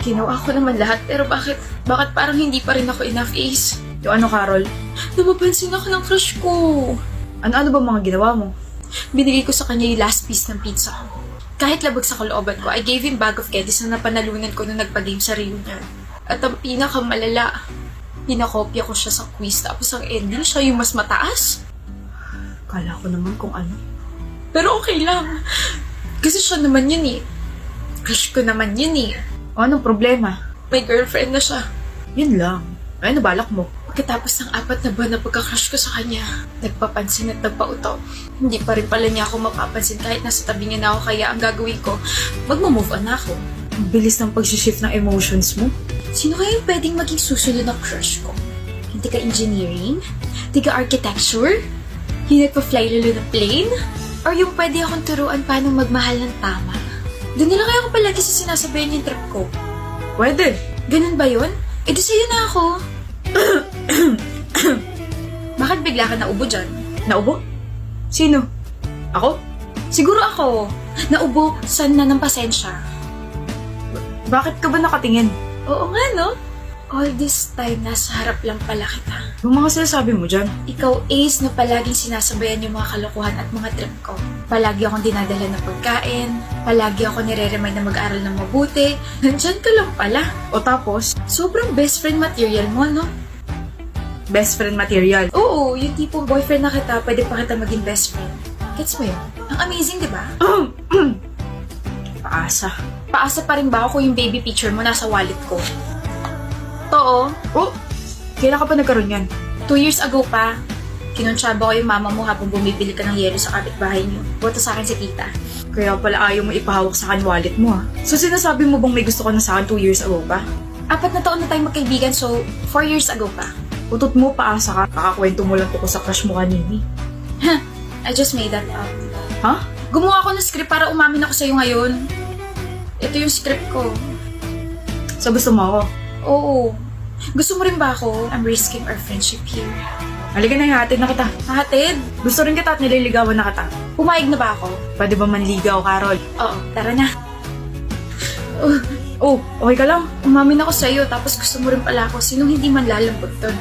Ginawa ko naman lahat, pero bakit parang hindi pa rin ako enough, Ace? Yung ano, Carol? Napapansin ako ng crush ko. Ano ba mga ginawa mo? Binigay ko sa kanya yung last piece ng pizza ko. Kahit labag sa kalooban ko, I gave him bag of candies na napanalunan ko nung nagpa-game sa reunion. At ang pinakamalala, pinakopya ko siya sa quiz, tapos ang ending siya yung mas mataas. Kala ko naman kung ano. Pero okay lang. Kasi siya naman yun eh. Crush ko naman yun eh. O anong problema? May girlfriend na siya. Yun lang. Ay, ano balak mo? Pagkatapos ng 4 na buwan na pagka-crush ko sa kanya, nagpapansin at nagpautaw. Hindi pa rin pala niya ako mapapansin kahit nasa tabi niya na ako, kaya ang gagawin ko, magmo-move on na ako. Ang bilis ng pag-shift ng emotions mo. Sino kaya yung pwedeng maging susunod na crush ko? Yung tiga-engineering? Tiga-architecture? Yung nagpa-fly lalo na plane? Or yung pwede akong turuan paano magmahal ng tama? Doon nila kaya ako palagi sa sinasabayan yung trip ko. Pwede. Ganun ba yun? E di sa'yo na ako. Bakit bigla ka naubo dyan? Naubo? Sino? Ako? Siguro ako. Naubo na ng pasensya. Bakit ka ba nakatingin? Oo nga, no? All this time, nasa harap lang pala kita. Yung mga sinasabi mo dyan? Ikaw, Ace, na palaging sinasabayan yung mga kalokohan at mga trip ko. Palagi akong dinadala ng pagkain. Palagi ako nire-remind na mag-aral ng mabuti. Nandyan ka lang pala. O tapos, Sobrang best friend material mo, no? best friend material. Oo, yung tipong boyfriend na kita, pwede pa kita maging best friend. Gets mo yun? Ang amazing, di ba? Paasa. Paasa pa rin ba ako kung yung baby picture mo nasa wallet ko? Too, Oh! Kailan ka pa nagkaroon yan? 2 years ago pa, kinonsyaba ko yung mama mo habang bumibili ka ng yelo sa kapitbahay niyo. Boto sa akin si tita. Kaya pala ayaw mo ipahawak sa akin wallet mo ah. So sinasabi mo bang may gusto ka na sa akin 2 years ago pa? 4 na taon na tayong magkaibigan, so 4 years ago pa. Utot mo, paasa ka. Kakakwento mo lang ko sa crush mo kanini. I just made that up. Ha? Gumawa ako ng script para umamin ako sa'yo ngayon. Ito yung script ko. So gusto mo ako? Oo. Gusto mo rin ba ako? I'm risking our friendship here. Halika na, ihatid na kita. Hahatid? Gusto rin kita at nililigawan na kita. Pumayag na ba ako? Pwede ba manligaw, Carol? Oo, tara na. Oh, okay ka lang? Umamin ako sa'yo, tapos gusto mo rin pala ako. Sinong hindi man lalambot doon?